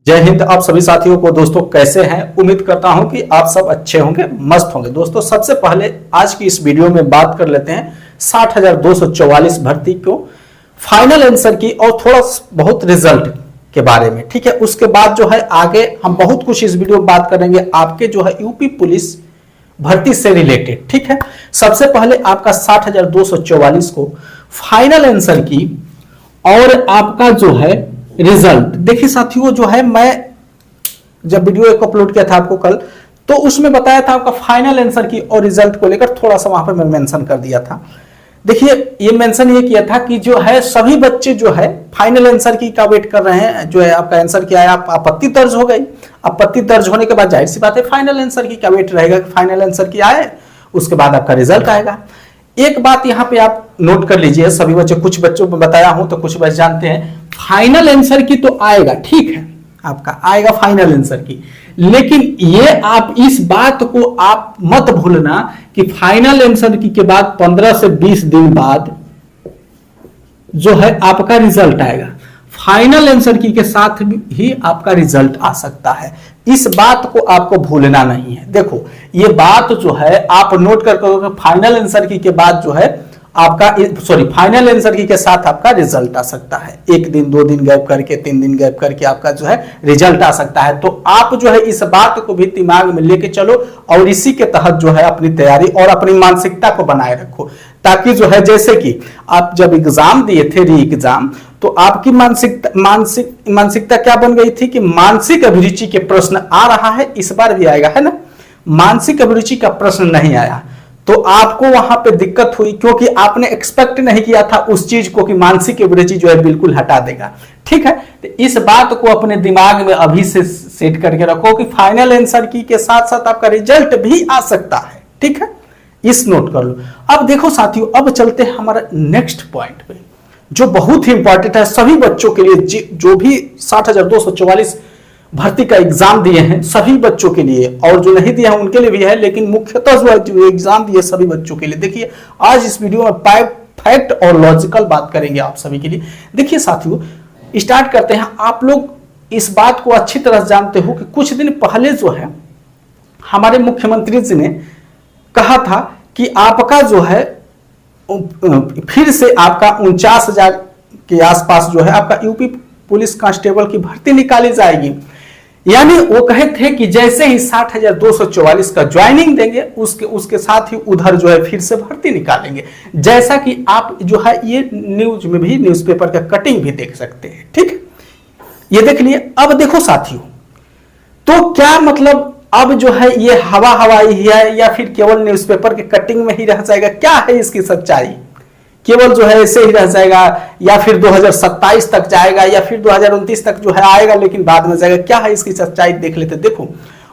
जय हिंद। आप सभी साथियों को दोस्तों कैसे हैं? उम्मीद करता हूं कि आप सब अच्छे होंगे, मस्त होंगे। दोस्तों सबसे पहले आज की इस वीडियो में बात कर लेते हैं 60,244 भर्ती को फाइनल आंसर की और थोड़ा बहुत रिजल्ट के बारे में। ठीक है, उसके बाद जो है आगे हम बहुत कुछ इस वीडियो में बात करेंगे आपके जो है यूपी पुलिस भर्ती से रिलेटेड। ठीक है, सबसे पहले आपका 60,244 को फाइनल आंसर की और आपका जो है रिजल्ट देखिए साथियों, जो है मैं जब वीडियो एक अपलोड किया था आपको कल, तो उसमें बताया था आपका फाइनल आंसर की और रिजल्ट को लेकर थोड़ा सा वहां पर मैं मेंशन कर दिया था। देखिए ये मेंशन ये किया था कि जो है सभी बच्चे जो है फाइनल आंसर की का वेट कर रहे हैं। जो है आपका आंसर क्या है, आप आपत्ति दर्ज हो गई। आपत्ति दर्ज होने के बाद जाहिर सी बात है फाइनल आंसर की क्या वेट रहेगा, फाइनल आंसर की आए उसके बाद आपका रिजल्ट आएगा। एक बात यहां पे आप नोट कर लीजिए, सभी बच्चे, कुछ बच्चों को बताया हूं तो कुछ बच्चे जानते हैं फाइनल आंसर की तो आएगा, ठीक है आपका आएगा फाइनल आंसर की, लेकिन ये आप इस बात को आप मत भूलना कि फाइनल आंसर की के बाद 15 से 20 दिन बाद जो है आपका रिजल्ट आएगा। फाइनल आंसर की के साथ ही आपका रिजल्ट आ सकता है, इस बात को आपको भूलना नहीं है। देखो ये बात जो है आप नोट कर फाइनल आंसर की के बाद जो है आपका फाइनल आंसर की के साथ आपका रिजल्ट आ सकता है। एक दिन, 2 दिन गैप करके, 3 दिन गैप करके आपका जो है रिजल्ट आ सकता है। तो आप जो है इस बात को भी दिमाग में लेके चलो और इसी के तहत जो है अपनी तैयारी और अपनी मानसिकता को बनाए रखो, ताकि जो है जैसे कि आप जब एग्जाम दिए थे री एग्जाम, तो आपकी मानसिकता क्या बन गई थी कि मानसिक अभिरुचि के प्रश्न आ रहा है, इस बार भी आएगा, है ना। मानसिक अभिरुचि का प्रश्न नहीं आया तो आपको वहां पे दिक्कत हुई, क्योंकि आपने एक्सपेक्ट नहीं किया था उस चीज को कि मानसिक अभिरुचि जो है बिल्कुल हटा देगा। ठीक है, तो इस बात को अपने दिमाग में अभी से सेट करके रखो कि फाइनल आंसर की के साथ साथ आपका रिजल्ट भी आ सकता है। ठीक है, इस नोट कर लो। अब देखो साथियों, अब चलते हैं हमारा नेक्स्ट पॉइंट पे जो बहुत ही इंपॉर्टेंट है सभी बच्चों के लिए, जो भी 60,244 भर्ती का एग्जाम दिए हैं सभी बच्चों के लिए, और जो नहीं दिया है उनके लिए भी है, लेकिन मुख्यतः जो एग्जाम दिए सभी बच्चों के लिए। देखिए आज इस वीडियो में फैक्ट और लॉजिकल बात करेंगे आप सभी के लिए। देखिए साथियों, स्टार्ट करते हैं। आप लोग इस बात को अच्छी तरह जानते हो कि कुछ दिन पहले जो है हमारे मुख्यमंत्री जी ने कहा था कि आपका जो है फिर से आपका 49,000 के आसपास जो है आपका यूपी पुलिस कांस्टेबल की भर्ती निकाली जाएगी। यानी वो कहे थे कि जैसे ही 60,244 का ज्वाइनिंग देंगे उसके साथ ही उधर जो है फिर से भर्ती निकालेंगे, जैसा कि आप जो है ये न्यूज में भी, न्यूज़पेपर का कटिंग भी देख सकते हैं। ठीक, ये देख लिए। अब देखो साथियों, तो क्या मतलब अब जो है ये हवा हवाई है या फिर केवल न्यूज़पेपर के कटिंग में ही रह जाएगा? क्या है इसकी सच्चाई? केवल जो है ऐसे ही रह जाएगा या फिर 2027 तक जाएगा या फिर 2029 तक जो है आएगा लेकिन बाद में जाएगा? क्या है इसकी सच्चाई देख लेते। देखो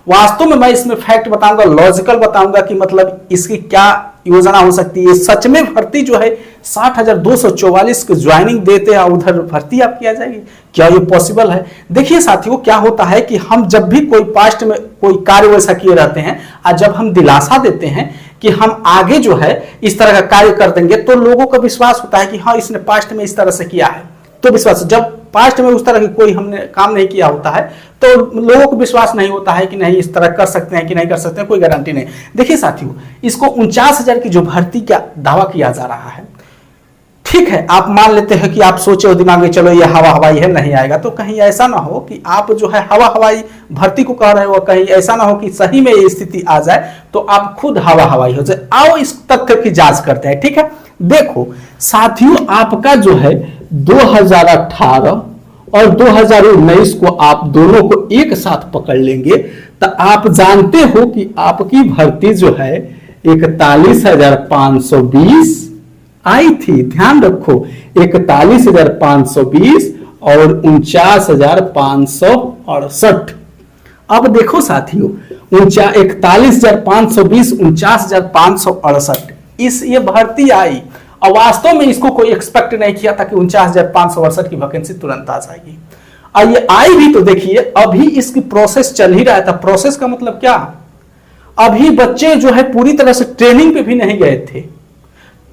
वास्तव में मैं इसमें फैक्ट बताऊंगा, लॉजिकल बताऊंगा कि मतलब इसकी क्या योजना हो सकती है। सच में भर्ती जो है 60,244 के ज्वाइनिंग देते हैं उधर भर्ती आपकी आ जाएगी? क्या ये पॉसिबल है? देखिए साथियों, क्या होता है कि हम जब भी कोई पास्ट में कोई कार्य वैसा किए रहते हैं और जब हम दिलासा देते हैं कि हम आगे जो है इस तरह का कार्य कर देंगे, तो लोगों का विश्वास होता है कि हाँ इसने पास्ट में इस तरह से किया है, तो विश्वास। जब पास्ट में उस तरह की कोई हमने काम नहीं किया होता है तो लोगों को विश्वास नहीं होता है कि नहीं इस तरह कर सकते हैं कि नहीं कर सकते हैं, कोई गारंटी नहीं। देखिए साथियों, इसको 49,000 की जो भर्ती का दावा किया जा रहा है, ठीक है, आप मान लेते हैं कि आप सोचे हो दिमाग में चलो ये हवा हवाई है, नहीं आएगा, तो कहीं ऐसा ना हो कि आप जो है हवा हवाई भर्ती को कह रहे हो, कहीं ऐसा ना हो कि सही में ये स्थिति आ जाए तो आप खुद हवा हवाई हो जाए। आओ इस तथ्य की जांच करते हैं। ठीक है, देखो साथियों, आपका जो है 2018 और 2019 को आप दोनों को एक साथ पकड़ लेंगे तो आप जानते हो कि आपकी भर्ती जो है 41,520 आई थी। ध्यान रखो, 41,520 और 49,568। अब देखो साथियों, 41,520, 49,568 ये भर्ती आई और वास्तव में इसको कोई एक्सपेक्ट नहीं किया था कि 49,568 की वैकेंसी तुरंत आ जाएगी। और ये आई भी तो देखिए अभी इसकी प्रोसेस चल ही रहा था। प्रोसेस का मतलब क्या, अभी बच्चे जो है पूरी तरह से ट्रेनिंग पे भी नहीं गए थे,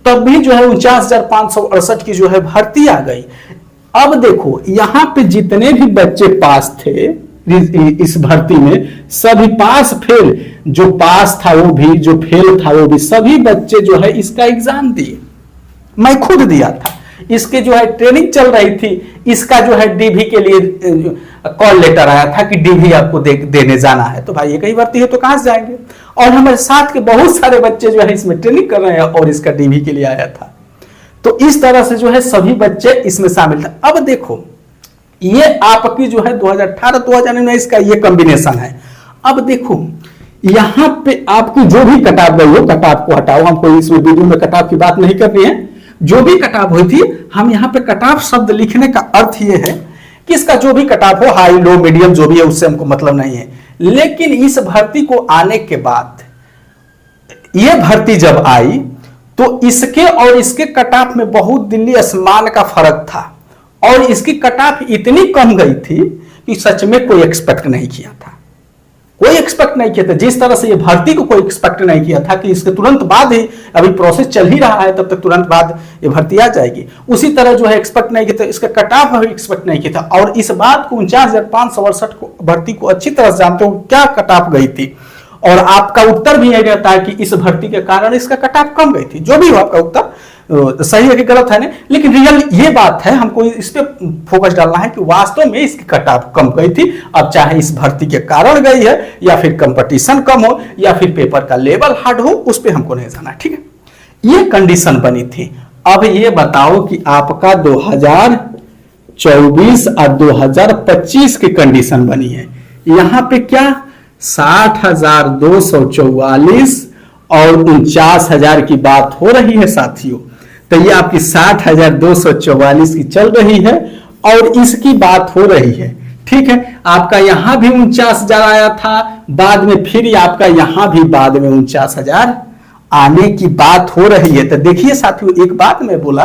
तब भी जो है 49,568 की जो है भर्ती आ गई। अब देखो यहां पे जितने भी बच्चे पास थे इस भर्ती में सभी पास फेल, जो पास था वो भी, जो फेल था वो भी, सभी बच्चे जो है इसका एग्जाम दिए। मैं खुद दिया था। इसके जो है ट्रेनिंग चल रही थी, इसका जो है डीवी के लिए कॉल लेटर आया था कि डीवी आपको देने जाना है। तो भाई ये कहीं भर्ती है तो कहां से जाएंगे। और हमारे साथ के बहुत सारे बच्चे जो है इसमें ट्रेनिंग कर रहे हैं और इसका डीवी के लिए आया था। तो इस तरह से जो है सभी बच्चे इसमें शामिल थे। अब देखो ये आपकी जो है 2018-2019 का ये कॉम्बिनेशन है। अब देखो यहां पे आपकी जो भी कटाव गई हो, कटाव को हटाओ, हमको इस वीडियो में कटाव की बात नहीं करनी है। जो भी कटाव हुई थी, हम यहां पे कटाव शब्द लिखने का अर्थ ये है कि इसका जो भी कटाव हो, हाई लो मीडियम जो भी है, उससे हमको मतलब नहीं है। लेकिन इस भर्ती को आने के बाद, ये भर्ती जब आई तो इसके और इसके कटाव में बहुत दिल्ली आसमान का फर्क था। और इसकी कटाव इतनी कम गई थी कि सच में कोई एक्सपेक्ट नहीं किया था। कोई एक्सपेक्ट नहीं किया था। जिस तरह से ये भर्ती को कोई एक्सपेक्ट नहीं किया था कि इसके तुरंत बाद ही, अभी प्रोसेस चल ही रहा है, तब तक तुरंत बाद ये भर्ती आ जाएगी, उसी तरह जो है एक्सपेक्ट नहीं किया था। इसका कटाव भी एक्सपेक्ट नहीं किया था। और इस बात को 49,568 को भर्ती को अच्छी तरह से जानते हो क्या कटाव गई थी। और आपका उत्तर भी यही रहता है कि इस भर्ती के कारण इसका कटाव कम गई थी। जो भी हो आपका उत्तर सही है कि गलत है ना, लेकिन रियल ये बात है, हमको इस पे फोकस डालना है कि वास्तव में इसकी कटाव कम गई थी। अब चाहे इस भर्ती के कारण गई है या फिर कंपटीशन कम हो या फिर पेपर का लेवल हार्ड हो, उस पे हमको नहीं जाना। ठीक है, ये कंडीशन बनी थी। अब ये बताओ कि आपका 2024 और 2025 की कंडीशन बनी है। यहां पे क्या 60,244 और 49,000 की बात हो रही है साथियों। तो ये आपकी 60,244 की चल रही है और इसकी बात हो रही है। ठीक है, आपका यहां भी 49,000 आया था, बाद में फिर आपका यहां भी बाद में 49,000 आने की बात हो रही है। तो देखिए साथियों, एक बात मैं बोला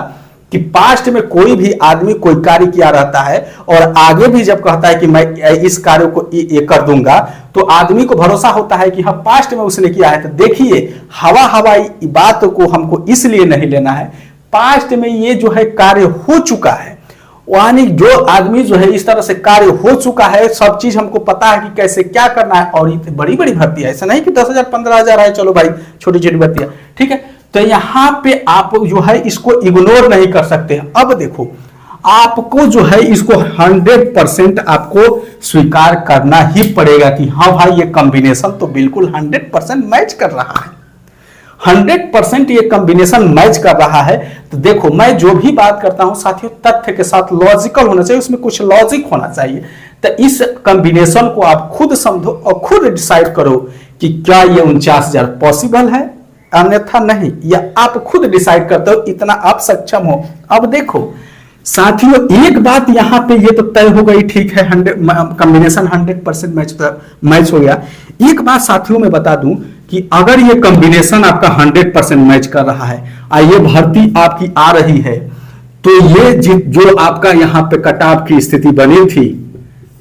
कि पास्ट में कोई भी आदमी कोई कार्य किया रहता है और आगे भी जब कहता है कि मैं इस कार्य को ये कर दूंगा, तो आदमी को भरोसा होता है कि हाँ पास्ट में उसने किया है। तो देखिए हवाई बात को हमको इसलिए नहीं लेना है, पास्ट में ये जो है कार्य हो चुका है, यानी जो आदमी जो है इस तरह से कार्य हो चुका है, सब चीज हमको पता है कि कैसे क्या करना है। और ये बड़ी बड़ी भर्ती है, ऐसा नहीं कि 10,000 15,000 है, चलो भाई छोटी छोटी भर्ती है। ठीक है, तो यहां पे आप जो है इसको इग्नोर नहीं कर सकते। अब देखो आपको जो है इसको 100% आपको स्वीकार करना ही पड़ेगा कि हाँ भाई ये कॉम्बिनेशन तो बिल्कुल 100% मैच कर रहा है। 100% ये कॉम्बिनेशन मैच कर रहा है। तो देखो मैं जो भी बात करता हूं साथियों, तथ्य के साथ लॉजिकल होना चाहिए, उसमें कुछ लॉजिक होना चाहिए। तो इस कॉम्बिनेशन को आप खुद समझो और खुद डिसाइड करो कि क्या ये 49,000 पॉसिबल है, अन्यथा नहीं, या आप खुद डिसाइड करते हो, इतना आप सक्षम हो। अब देखो साथियों एक बात यहां पे ये तो तय हो गई, ठीक है, कॉम्बिनेशन 100% मैच हो गया। एक बात साथियों में बता दूं कि अगर ये कॉम्बिनेशन आपका 100% मैच कर रहा है और ये भर्ती आपकी आ रही है, तो ये जो आपका यहाँ पे कटाव की स्थिति बनी थी,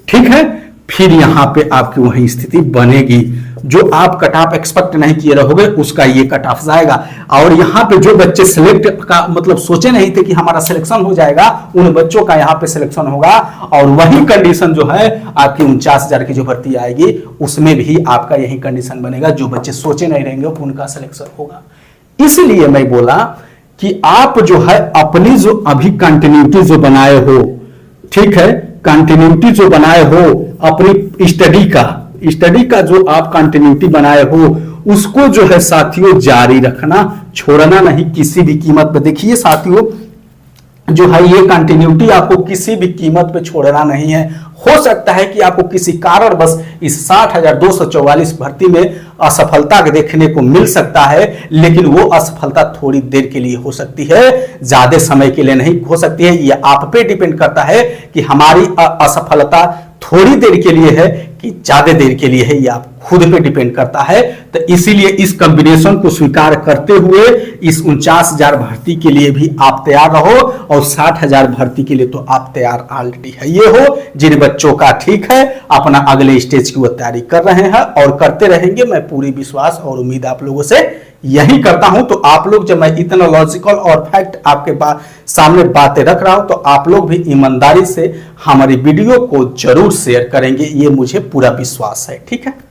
ठीक है, फिर यहाँ पे आपकी वही स्थिति बनेगी। जो आप कटाव एक्सपेक्ट नहीं किए रहोगे उसका ये कटाव जाएगा। और यहाँ पे जो बच्चे सिलेक्ट का मतलब सोचे नहीं थे कि हमारा सिलेक्शन हो जाएगा, उन बच्चों का यहाँ पे सिलेक्शन होगा। और वही कंडीशन जो है आपकी 49,000 की जो भर्ती आएगी उसमें भी आपका यही कंडीशन बनेगा। जो बच्चे सोचे नहीं रहेंगे उनका सिलेक्शन होगा। इसलिए मैं बोला कि आप जो है अपनी जो अभी कंटिन्यूटी जो बनाए हो, ठीक है, कंटिन्यूटी जो बनाए हो अपनी स्टडी का जो आप कंटिन्यूटी बनाए हो, उसको जो है साथियों जारी रखना, छोड़ना नहीं किसी भी कीमत पे। देखिए साथियों जो है ये कंटिन्यूटी आपको किसी भी कीमत पे छोड़ना नहीं है। हो सकता है कि आपको किसी कारण बस इस 60,244 भर्ती में असफलता देखने को मिल सकता है, लेकिन वो असफलता थोड़ी देर के लिए हो सकती है, ज्यादा समय के लिए नहीं हो सकती है। ये आप पे डिपेंड करता है कि हमारी असफलता थोड़ी देर के लिए है कि ज्यादा देर के लिए है, ये आप खुद पे डिपेंड करता है। तो इसीलिए इस कॉम्बिनेशन को स्वीकार करते हुए इस 49,000 भर्ती के लिए भी आप तैयार रहो और 60,000 भर्ती के लिए तो आप तैयार ऑलरेडी है ये हो। जिन बच्चों का ठीक है अपना अगले स्टेज की वो तैयारी कर रहे हैं और करते रहेंगे, मैं पूरी विश्वास और उम्मीद आप लोगों से यही करता हूं। तो आप लोग, जब मैं इतना लॉजिकल और फैक्ट आपके सामने बातें रख रहा हूं, तो आप लोग भी ईमानदारी से हमारी वीडियो को जरूर शेयर करेंगे, ये मुझे पूरा विश्वास है। ठीक है।